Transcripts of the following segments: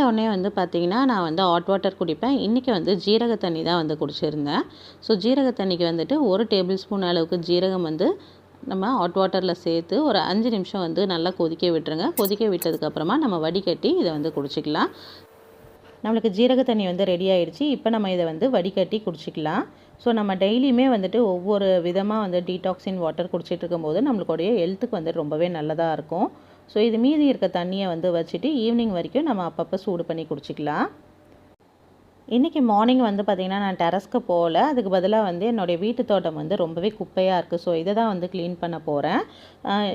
உடனே வந்து பார்த்திங்கன்னா நான் வந்து ஹாட் வாட்டர் குடிப்பேன். இன்றைக்கி வந்து ஜீரக தண்ணி தான் வந்து குடிச்சிருந்தேன். ஸோ ஜீரக தண்ணிக்கு வந்துட்டு 1 டேபிள் ஸ்பூன் அளவுக்கு ஜீரகம் வந்து நம்ம ஹாட் வாட்டரில் சேர்த்து ஒரு 5 நிமிஷம் வந்து நல்லா கொதிக்க விட்டுருங்க. கொதிக்க விட்டதுக்கப்புறமா நம்ம வடிகட்டி இதை வந்து குடிச்சிக்கலாம். நம்மளுக்கு ஜீரக தண்ணி வந்து ரெடி ஆகிடுச்சு. இப்போ நம்ம இதை வந்து வடிகட்டி குடிச்சிக்கலாம். ஸோ நம்ம டெய்லியுமே வந்துட்டு ஒவ்வொரு விதமாக வந்து டீடாக்ஸின் வாட்டர் குடிச்சிட்டு இருக்கும்போது நம்மளுடைய ஹெல்த்துக்கு வந்து ரொம்பவே நல்லதாக இருக்கும். ஸோ இது மீதி இருக்க தண்ணியை வந்து வச்சுட்டு ஈவினிங் வரைக்கும் நம்ம அப்பப்போ சூடு பண்ணி குடிச்சிக்கலாம். இன்றைக்கி மார்னிங் வந்து பார்த்திங்கன்னா நான் டெரஸ்க்கு போகல. அதுக்கு பதிலாக வந்து என்னுடைய வீட்டு தோட்டம் வந்து ரொம்பவே குப்பையாக இருக்குது. ஸோ இதை தான் வந்து க்ளீன் பண்ண போகிறேன்.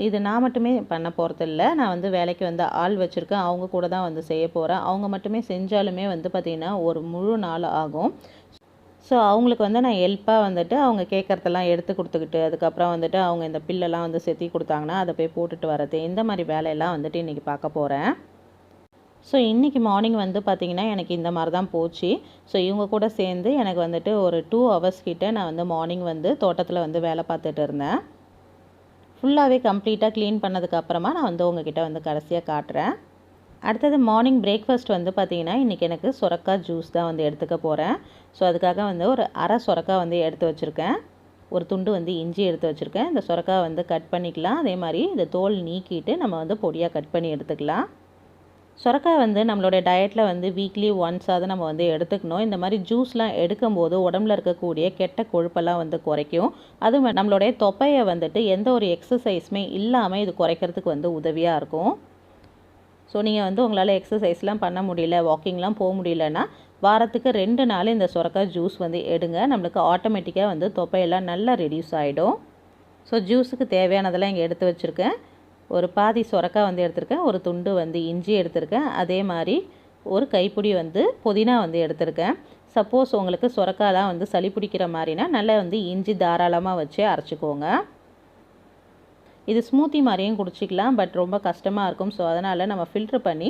இது நான் மட்டுமே பண்ண போகிறதில்ல. நான் வந்து வேலைக்கு வந்து ஆள் வச்சுருக்கேன். அவங்க கூட தான் வந்து செய்ய போகிறேன். அவங்க மட்டுமே செஞ்சாலுமே வந்து பார்த்திங்கன்னா ஒரு முழு நாள் ஆகும். ஸோ அவங்களுக்கு வந்து நான் ஹெல்ப்பாக வந்துட்டு அவங்க கேட்குறதெல்லாம் எடுத்து கொடுத்துக்கிட்டு, அதுக்கப்புறம் வந்துட்டு அவங்க இந்த பில்லெல்லாம் வந்து செத்தி கொடுத்தாங்கன்னா அதை போய் போட்டுட்டு வரது, இந்த மாதிரி வேலையெல்லாம் வந்துட்டு இன்றைக்கி பார்க்க போகிறேன். ஸோ இன்றைக்கி மார்னிங் வந்து பார்த்திங்கன்னா எனக்கு இந்த மாதிரி தான் போச்சு. ஸோ இவங்க கூட சேர்ந்து எனக்கு வந்துட்டு ஒரு 2 ஹவர்ஸ் கிட்ட நான் வந்து மார்னிங் வந்து தோட்டத்தில் வந்து வேலை பார்த்துட்டு இருந்தேன். ஃபுல்லாகவே கம்ப்ளீட்டாக க்ளீன் பண்ணதுக்கப்புறமா நான் வந்து உங்ககிட்ட வந்து கடைசியாக காட்டுறேன். அடுத்தது மார்னிங் பிரேக்ஃபாஸ்ட் வந்து பார்த்திங்கன்னா இன்றைக்கி எனக்கு சுரக்காய் ஜூஸ் தான் வந்து எடுத்துக்க போகிறேன். ஸோ அதுக்காக வந்து ஒரு அரை சுரக்காய் வந்து எடுத்து வச்சுருக்கேன். ஒரு துண்டு வந்து இஞ்சி எடுத்து வச்சுருக்கேன். இந்த சுரக்காய் வந்து கட் பண்ணிக்கலாம். அதே மாதிரி இந்த தோல் நீக்கிட்டு நம்ம வந்து பொடியாக கட் பண்ணி எடுத்துக்கலாம். சுரக்காய் வந்து நம்மளோட டயட்டில் வந்து வீக்லி ஒன்ஸாவது நம்ம வந்து எடுத்துக்கணும். இந்த மாதிரி ஜூஸ்லாம் எடுக்கும்போது உடம்புல இருக்கக்கூடிய கெட்ட கொழுப்பெல்லாம் வந்து குறைக்கும். அதுவும் நம்மளுடைய தொப்பையை வந்துட்டு எந்த ஒரு எக்ஸசைஸுமே இல்லாமல் இது குறைக்கிறதுக்கு வந்து உதவியாக இருக்கும். ஸோ நீங்கள் வந்து உங்களால் எக்ஸசைஸ்லாம் பண்ண முடியல, வாக்கிங்லாம் போக முடியலன்னா வாரத்துக்கு 2 நாள் இந்த சுரக்காய் ஜூஸ் வந்து எடுங்க. நம்மளுக்கு ஆட்டோமேட்டிக்காக வந்து தொப்பையெல்லாம் நல்லா ரெடியூஸ் ஆகிடும். ஸோ ஜூஸுக்கு தேவையானதெல்லாம் இங்கே எடுத்து வச்சுருக்கேன். ஒரு பாதி சுரக்காய் வந்து எடுத்திருக்கேன். ஒரு துண்டு வந்து இஞ்சி எடுத்திருக்கேன். அதே மாதிரி ஒரு கைப்பிடி வந்து புதினா வந்து எடுத்திருக்கேன். சப்போஸ் உங்களுக்கு சுரக்காய்லாம் வந்து சளி பிடிக்கிற மாதிரினா நல்லா வந்து இஞ்சி தாராளமாக வச்சு அரைச்சிக்கோங்க. இது ஸ்மூத்தி மாதிரியும் குடிச்சிக்கலாம். பட் ரொம்ப கஷ்டமாக இருக்கும். ஸோ அதனால் நம்ம ஃபில்ட்ரு பண்ணி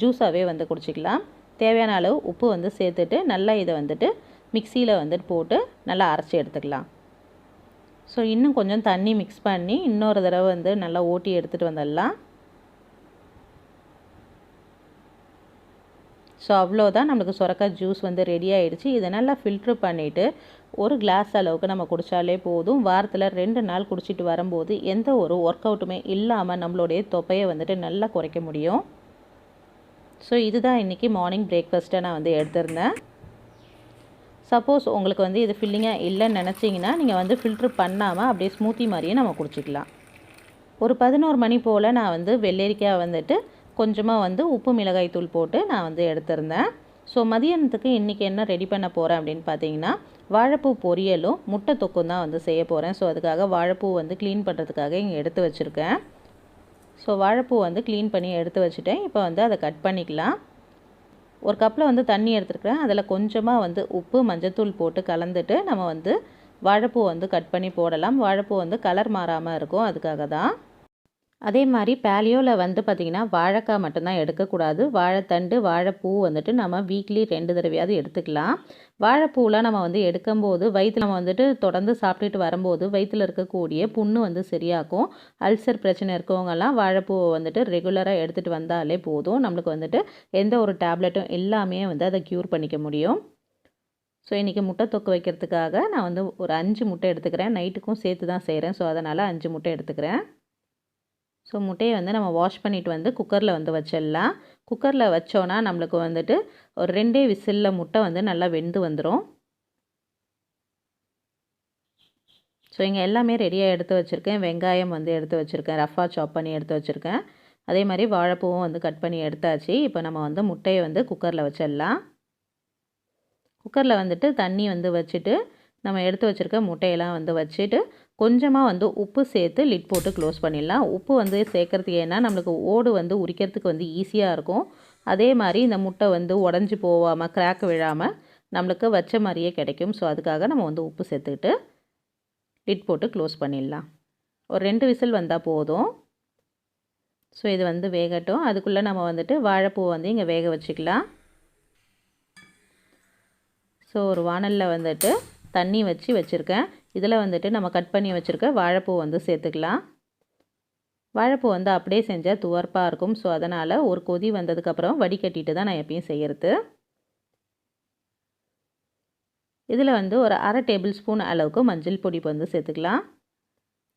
ஜூஸாகவே வந்து குடிச்சிக்கலாம். தேவையான அளவு உப்பு வந்து சேர்த்துட்டு நல்லா இதை வந்துட்டு மிக்சியில் வந்துட்டு போட்டு நல்லா அரைச்சி எடுத்துக்கலாம். ஸோ இன்னும் கொஞ்சம் தண்ணி மிக்ஸ் பண்ணி இன்னொரு தடவை வந்து நல்லா ஓட்டி எடுத்துகிட்டு வந்துடலாம். ஸோ அவ்வளோதான், நம்மளுக்கு சுரக்காய் ஜூஸ் வந்து ரெடி ஆகிடுச்சு. இதை நல்லா ஃபில்ட்ரு பண்ணிவிட்டு ஒரு கிளாஸ் அளவுக்கு நம்ம குடித்தாலே போதும். வாரத்தில் 2 நாள் குடிச்சிட்டு வரும்போது எந்த ஒரு ஒர்க் அவுட்டுமே இல்லாமல் நம்மளுடைய தொப்பையை வந்துட்டு நல்லா குறைக்க முடியும். ஸோ இதுதான் இன்றைக்கி மார்னிங் பிரேக்ஃபாஸ்ட்டை நான் வந்து எடுத்திருந்தேன். சப்போஸ் உங்களுக்கு வந்து இது ஃபில்லிங்காக இல்லைன்னு நினச்சிங்கன்னா நீங்கள் வந்து ஃபில்ட்ரு பண்ணாமல் அப்படியே ஸ்மூத்தி மாதிரியே நம்ம குடிச்சிக்கலாம். ஒரு 11 மணி போல் நான் வந்து வெள்ளரிக்காய் வந்துட்டு கொஞ்சமாக வந்து உப்பு மிளகாய் தூள் போட்டு நான் வந்து எடுத்திருந்தேன். ஸோ மதியானத்துக்கு இன்றைக்கி என்ன ரெடி பண்ண போகிறேன் அப்படின்னு பார்த்தீங்கன்னா வாழைப்பூ பொரியலும் முட்டை தொக்கும் தான் வந்து செய்ய போகிறேன். ஸோ அதுக்காக வாழைப்பூ வந்து க்ளீன் பண்ணுறதுக்காக இங்கே எடுத்து வச்சுருக்கேன். ஸோ வாழைப்பூ வந்து க்ளீன் பண்ணி எடுத்து வச்சுட்டேன். இப்போ வந்து அதை கட் பண்ணிக்கலாம். ஒரு கப்பில் வந்து தண்ணி எடுத்துருக்கிறேன். அதில் கொஞ்சமாக வந்து உப்பு மஞ்சத்தூள் போட்டு கலந்துட்டு நம்ம வந்து வாழைப்பூ வந்து கட் பண்ணி போடலாம். வாழைப்பூ வந்து கலர் மாறாமல் இருக்கும், அதுக்காக தான். அதே மாதிரி பேலியோவில் வந்து பார்த்திங்கன்னா வாழைக்காய் மட்டும்தான் எடுக்கக்கூடாது. வாழைத்தண்டு வாழைப்பூ வந்துட்டு நம்ம வீக்லி 2 தடவையாவது எடுத்துக்கலாம். வாழைப்பூலாம் நம்ம வந்து எடுக்கும்போது வயிற்றில் நம்ம வந்துட்டு தொடர்ந்து சாப்பிட்டுட்டு வரும்போது வயிற்றில் இருக்கக்கூடிய புண்ணு வந்து சரியாக்கும். அல்சர் பிரச்சனை இருக்கவங்கெல்லாம் வாழைப்பூவை வந்துட்டு ரெகுலராக எடுத்துகிட்டு வந்தாலே போதும். நம்மளுக்கு வந்துட்டு எந்த ஒரு டேப்லெட்டும் எல்லாமே வந்து அதை க்யூர் பண்ணிக்க முடியும். ஸோ இன்றைக்கி முட்டை தொக்கு வைக்கிறதுக்காக நான் வந்து ஒரு 5 முட்டை எடுத்துக்கிறேன். நைட்டுக்கும் சேர்த்து தான் செய்கிறேன். ஸோ அதனால் 5 முட்டை எடுத்துக்கிறேன். ஸோ முட்டையை வந்து நம்ம வாஷ் பண்ணிவிட்டு வந்து குக்கரில் வந்து வச்சிடலாம். குக்கரில் வச்சோன்னா நம்மளுக்கு வந்துட்டு ஒரு 2 விசிலில் முட்டை வந்து நல்லா வெந்து வந்துடும். ஸோ இங்கே எல்லாமே ரெடியாக எடுத்து வச்சுருக்கேன். வெங்காயம் வந்து எடுத்து வச்சுருக்கேன், ரஃபாக சாப் பண்ணி எடுத்து வச்சுருக்கேன். அதே மாதிரி வாழைப்பூவும் வந்து கட் பண்ணி எடுத்தாச்சு. இப்போ நம்ம வந்து முட்டையை வந்து குக்கரில் வச்சிடலாம். குக்கரில் வந்துட்டு தண்ணி வந்து வச்சுட்டு நம்ம எடுத்து வச்சுருக்க முட்டையெல்லாம் வந்து வச்சுட்டு கொஞ்சமாக வந்து உப்பு சேர்த்து லிட் போட்டு க்ளோஸ் பண்ணிடலாம். உப்பு வந்து சேர்க்குறதுக்கு ஏன்னா நம்மளுக்கு ஓடு வந்து உரிக்கிறதுக்கு வந்து ஈஸியாக இருக்கும். அதே மாதிரி இந்த முட்டை வந்து உடஞ்சி போகாமல் கிராக் விழாமல் நம்மளுக்கு வச்ச மாதிரியே கிடைக்கும். ஸோ அதுக்காக நம்ம வந்து உப்பு சேர்த்துக்கிட்டு லிட் போட்டு க்ளோஸ் பண்ணிடலாம். ஒரு 2 விசில் வந்தால் போதும். ஸோ இது வந்து வேகட்டும். அதுக்குள்ளே நம்ம வந்துட்டு வாழைப்பூ வந்து இங்கே வேக வச்சுக்கலாம். ஸோ ஒரு வாணலில் வந்துட்டு தண்ணி வச்சுருக்கேன். இதில் வந்துட்டு நம்ம கட் பண்ணி வச்சுருக்க வாழைப்பூ வந்து சேர்த்துக்கலாம். வாழைப்பூ வந்து அப்படியே செஞ்சால் துவர்ப்பாக இருக்கும். ஸோ அதனால் ஒரு கொதி வந்ததுக்கப்புறம் வடிகட்டிட்டு தான் நான் எப்பயும் செய்கிறது. இதில் வந்து ஒரு 1/2 டேபிள் ஸ்பூன் அளவுக்கு மஞ்சள் பொடி வந்து சேர்த்துக்கலாம்.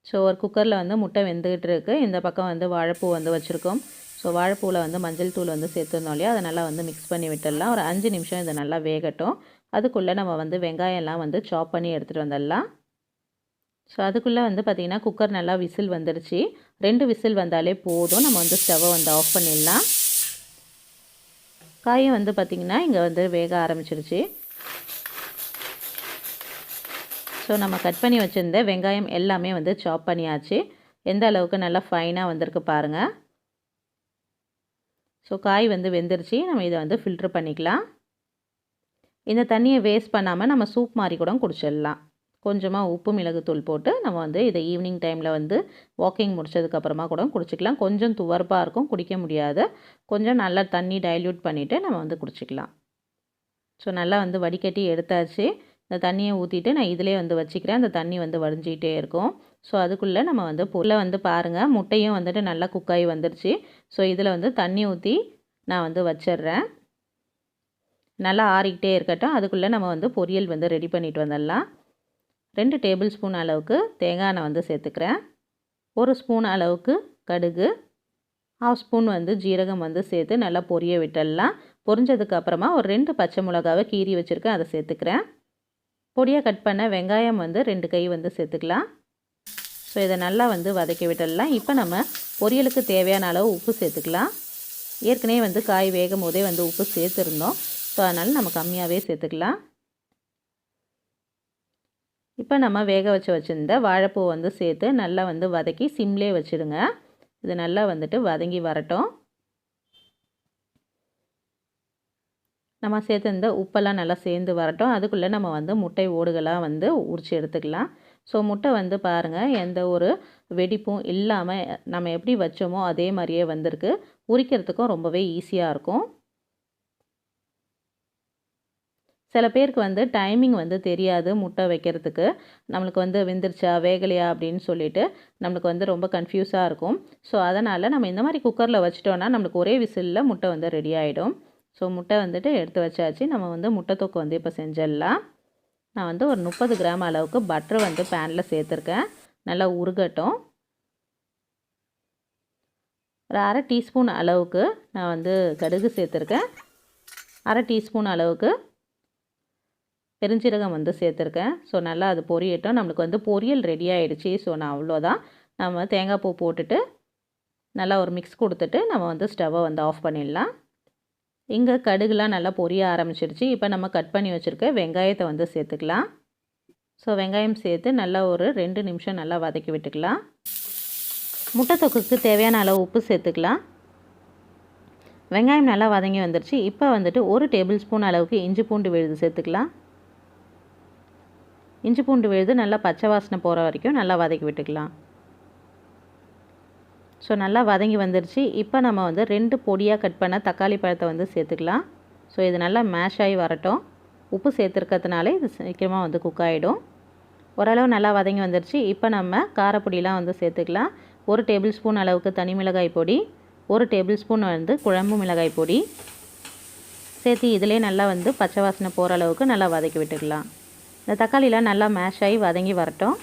ஸோ ஒரு குக்கரில் வந்து முட்டை வெந்துகிட்டு இருக்குது. இந்த பக்கம் வந்து வாழைப்பூ வந்து வச்சுருக்கோம். ஸோ வாழைப்பூவில் வந்து மஞ்சள் தூள் வந்து சேர்த்துருந்தோம் இல்லையா, அதை நல்லா வந்து மிக்ஸ் பண்ணி விட்டுடலாம். ஒரு 5 நிமிஷம் இதை நல்லா வேகட்டும். அதுக்குள்ளே நம்ம வந்து வெங்காயம்லாம் வந்து சாப் பண்ணி எடுத்துகிட்டு வந்துடலாம். ஸோ அதுக்குள்ளே வந்து பார்த்திங்கன்னா குக்கர் நல்லா விசில் வந்துடுச்சு. 2 விசில் வந்தாலே போதும். நம்ம வந்து ஸ்டவ்வை வந்து ஆஃப் பண்ணிடலாம். காயும் வந்து பார்த்திங்கன்னா இங்கே வந்து வேக ஆரம்பிச்சிருச்சு. ஸோ நம்ம கட் பண்ணி வச்சுருந்த வெங்காயம் எல்லாமே வந்து சாப் பண்ணியாச்சு. எந்த அளவுக்கு நல்லா ஃபைனாக வந்திருக்கு பாருங்கள். ஸோ காய் வந்து வெந்துருச்சு. நம்ம இதை வந்து ஃபில்ட்ரு பண்ணிக்கலாம். இந்த தண்ணியை வேஸ்ட் பண்ணாமல் நம்ம சூப் மாதிரி கூட குடிச்சிடலாம். கொஞ்சமாக உப்பு மிளகுத்தூள் போட்டு நம்ம வந்து இதை ஈவினிங் டைமில் வந்து வாக்கிங் முடிச்சதுக்கப்புறமா கூட குடிச்சிக்கலாம். கொஞ்சம் துவர்ப்பாக இருக்கும், குடிக்க முடியாது. கொஞ்சம் நல்லா தண்ணி டைல்யூட் பண்ணிவிட்டு நம்ம வந்து குடிச்சிக்கலாம். ஸோ நல்லா வந்து வடிகட்டி எடுத்தாச்சு. இந்த தண்ணியை ஊற்றிட்டு நான் இதிலே வந்து வச்சுக்கிறேன். அந்த தண்ணி வந்து வடிஞ்சிக்கிட்டே இருக்கும். ஸோ அதுக்குள்ளே நம்ம வந்து பொருளை வந்து பாருங்கள், முட்டையும் வந்துட்டு நல்லா குக்காகி வந்துடுச்சு. ஸோ இதில் வந்து தண்ணி ஊற்றி நான் வந்து வச்சிடுறேன். நல்லா ஆறிக்கிட்டே இருக்கட்டும். அதுக்குள்ளே நம்ம வந்து பொரியல் வந்து ரெடி பண்ணிட்டு வந்துடலாம். 2 டேபிள் ஸ்பூன் அளவுக்கு தேங்காய் எண்ணெய் வந்து சேர்த்துக்கிறேன். 1 ஸ்பூன் அளவுக்கு கடுகு, 1/2 ஸ்பூன் வந்து ஜீரகம் வந்து சேர்த்து நல்லா பொரிய விட்டுடலாம். பொரிஞ்சதுக்கப்புறமா ஒரு 2 பச்சை மிளகாவை கீறி வச்சுருக்கேன், அதை சேர்த்துக்கிறேன். பொடியாக கட் பண்ண வெங்காயம் வந்து 2 கை வந்து சேர்த்துக்கலாம். ஸோ இதை நல்லா வந்து வதக்கி விட்டுடலாம். இப்போ நம்ம பொரியலுக்கு தேவையான அளவு உப்பு சேர்த்துக்கலாம். ஏற்கனவே வந்து காய் வேகும் போதே வந்து உப்பு சேர்த்துருந்தோம். ஸோ அதனால் நம்ம கம்மியாகவே சேர்த்துக்கலாம். இப்போ நம்ம வேக வச்சுருந்த வாழைப்பூ வந்து சேர்த்து நல்லா வந்து வதக்கி சிம்லே வச்சுடுங்க. இது நல்லா வந்துட்டு வதங்கி வரட்டும். நம்ம சேர்த்துருந்த உப்பெல்லாம் நல்லா சேர்ந்து வரட்டும். அதுக்குள்ளே நம்ம வந்து முட்டை ஓடுகளாக வந்து உரித்து எடுத்துக்கலாம். ஸோ முட்டை வந்து பாருங்கள், எந்த ஒரு வெடிப்பும் இல்லாமல் நம்ம எப்படி வச்சோமோ அதே மாதிரியே வந்திருக்கு. உரிக்கிறதுக்கும் ரொம்பவே ஈஸியாக இருக்கும். சில பேருக்கு வந்து டைமிங் வந்து தெரியாது முட்டை வைக்கிறதுக்கு. நம்மளுக்கு வந்து வெந்துருச்சா வேகலையா அப்படின்னு சொல்லிட்டு நம்மளுக்கு வந்து ரொம்ப கன்ஃபியூஸாக இருக்கும். ஸோ அதனால் நம்ம இந்த மாதிரி குக்கரில் வச்சிட்டோன்னா நம்மளுக்கு ஒரே விசிலில் முட்டை வந்து ரெடி ஆகிடும். ஸோ முட்டை வந்துட்டு எடுத்து வச்சாச்சு. நம்ம வந்து முட்டை தொக்கு வந்து இப்போ செஞ்சிடலாம். நான் வந்து ஒரு 30 கிராம் அளவுக்கு பட்டர் வந்து பேனில் சேர்த்துருக்கேன். நல்லா உருகட்டும். ஒரு 1/2 டீஸ்பூன் அளவுக்கு நான் வந்து கடுகு சேர்த்துருக்கேன். 1/2 டீஸ்பூன் அளவுக்கு பெருஞ்சீரகம் வந்து சேர்த்துருக்கேன். ஸோ நல்லா அது பொரியட்டும். நம்மளுக்கு வந்து பொரியல் ரெடி ஆகிடுச்சி. ஸோ நான் அவ்வளோதான். நம்ம தேங்காய் பூ போட்டுட்டு நல்லா ஒரு மிக்ஸ் கொடுத்துட்டு நம்ம வந்து ஸ்டவ்வை வந்து ஆஃப் பண்ணிடலாம். இங்கே கடுகுலாம் நல்லா பொரிய ஆரம்பிச்சிருச்சு. இப்போ நம்ம கட் பண்ணி வச்சுருக்க வெங்காயத்தை வந்து சேர்த்துக்கலாம். ஸோ வெங்காயம் சேர்த்து நல்லா ஒரு 2 நிமிஷம் நல்லா வதக்கி விட்டுக்கலாம். முட்டை தொக்குக்கு தேவையான அளவு உப்பு சேர்த்துக்கலாம். வெங்காயம் நல்லா வதங்கி வந்துருச்சு. இப்போ வந்துட்டு 1 டேபிள் ஸ்பூன் அளவுக்கு இஞ்சி பூண்டு விழுது சேர்த்துக்கலாம். இஞ்சி பூண்டு விழுது நல்லா பச்சை வாசனை போகிற வரைக்கும் நல்லா வதக்கி விட்டுக்கலாம். ஸோ நல்லா வதங்கி வந்துருச்சு. இப்போ நம்ம வந்து 2 பொடியாக கட் பண்ண தக்காளி பழத்தை வந்து சேர்த்துக்கலாம். ஸோ இது நல்லா மேஷ் ஆகி வரட்டும். உப்பு சேர்த்துருக்கிறதுனால இது சீக்கிரமாக வந்து குக் ஆகிடும். ஓரளவு நல்லா வதங்கி வந்துருச்சு. இப்போ நம்ம காரப்பொடியெலாம் வந்து சேர்த்துக்கலாம். 1 டேபிள் ஸ்பூன் அளவுக்கு தனி மிளகாய் பொடி, 1 டேபிள் ஸ்பூன் வந்து குழம்பு மிளகாய் பொடி சேர்த்து இதிலே நல்லா வந்து பச்சை வாசனை போகிற அளவுக்கு நல்லா வதக்கி விட்டுக்கலாம். இந்த தக்காளிலாம் நல்லா மேஷ் ஆகி வதங்கி வரட்டும்.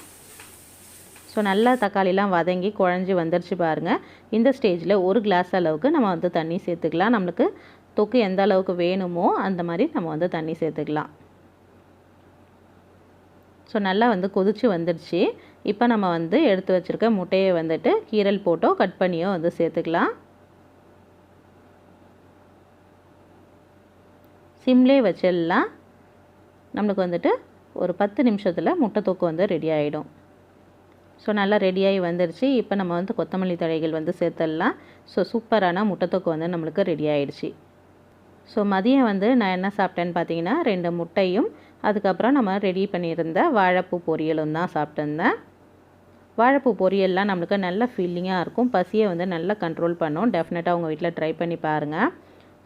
ஸோ நல்லா தக்காளிலாம் வதங்கி குழஞ்சி வந்துருச்சு பாருங்கள். இந்த ஸ்டேஜில் 1 கிளாஸ் அளவுக்கு நம்ம வந்து தண்ணி சேர்த்துக்கலாம். நம்மளுக்கு தொக்கு எந்த அளவுக்கு வேணுமோ அந்த மாதிரி நம்ம வந்து தண்ணி சேர்த்துக்கலாம். ஸோ நல்லா வந்து கொதிச்சு வந்துடுச்சு. இப்போ நம்ம வந்து எடுத்து வச்சுருக்க முட்டையை வந்துட்டு கீரல் போட்டோ கட் பண்ணியோ வந்து சேர்த்துக்கலாம். சிம்லே வச்சிடலாம். நம்மளுக்கு வந்துட்டு ஒரு 10 நிமிஷத்தில் முட்டை தொக்கு வந்து ரெடி ஆகிடும். ஸோ நல்லா ரெடியாகி வந்துடுச்சு. இப்போ நம்ம வந்து கொத்தமல்லி தழைகள் வந்து சேர்த்துடலாம். ஸோ சூப்பரான முட்டை தொக்கு வந்து நம்மளுக்கு ரெடி ஆகிடுச்சு. ஸோ மதியம் வந்து நான் என்ன சாப்பிட்டேன்னு பார்த்தீங்கன்னா 2 முட்டையும் அதுக்கப்புறம் நம்ம ரெடி பண்ணியிருந்த வாழைப்பூ பொரியலும் தான் சாப்பிட்டுருந்தேன். வாழைப்பூ பொரியல்லாம் நம்மளுக்கு நல்ல ஃபீலிங்காக இருக்கும். பசியை வந்து நல்லா கண்ட்ரோல் பண்ணும். டெஃபினட்டாக உங்கள் வீட்டில் ட்ரை பண்ணி பாருங்கள்.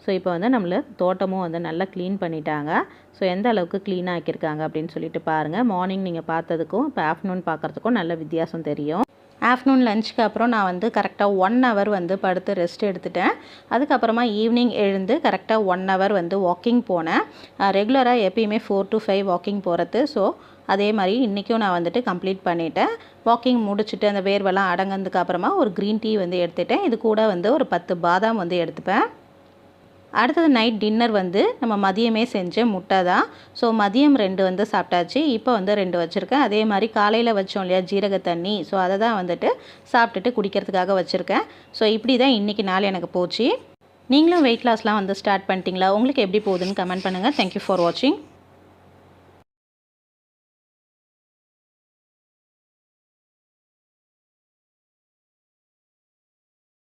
ஸோ இப்போ வந்து நம்மள தோட்டமும் வந்து நல்லா க்ளீன் பண்ணிட்டாங்க. ஸோ எந்த அளவுக்கு க்ளீனாக ஆக்கியிருக்காங்க அப்படின்னு சொல்லிட்டு பாருங்கள். மார்னிங் நீங்கள் பார்த்ததுக்கும் இப்போ ஆஃப்டர்நூன் பார்க்குறதுக்கும் நல்ல வித்தியாசம் தெரியும். ஆஃப்டர்நூன் லஞ்சுக்கு அப்புறம் நான் வந்து கரெக்டாக 1 ஹவர் வந்து படுத்து ரெஸ்ட் எடுத்துட்டேன். அதுக்கப்புறமா ஈவினிங் எழுந்து கரெக்டாக 1 ஹவர் வந்து வாக்கிங் போனேன். ரெகுலராக எப்பயுமே 4 to 5 வாக்கிங் போகிறது. ஸோ அதே மாதிரி இன்றைக்கும் நான் வந்துட்டு கம்ப்ளீட் பண்ணிட்டேன். வாக்கிங் முடிச்சுட்டு அந்த வேர்வெல்லாம் அடங்கினதுக்கு அப்புறமா ஒரு க்ரீன் டீ வந்து எடுத்துட்டேன். இது கூட வந்து ஒரு 10 பாதாம் வந்து எடுத்துப்பேன். அடுத்தது நைட் டின்னர் வந்து நம்ம மதியமே செஞ்ச முட்டை தான். ஸோ மதியம் 2 வந்து சாப்பிட்டாச்சு. இப்போ வந்து 2 வச்சுருக்கேன். அதே மாதிரி காலையில் வச்சோம் இல்லையா ஜீரக தண்ணி, ஸோ அதை தான் வந்துட்டு சாப்பிட்டுட்டு குடிக்கிறதுக்காக வச்சுருக்கேன். ஸோ இப்படி தான் இன்றைக்கி நாள் எனக்கு போச்சு. நீங்களும் வெயிட் லாஸ்லாம் வந்து ஸ்டார்ட் பண்ணிட்டீங்களா? உங்களுக்கு எப்படி போகுதுன்னு கமெண்ட் பண்ணுங்கள். தேங்க்யூ ஃபார் வாட்சிங்.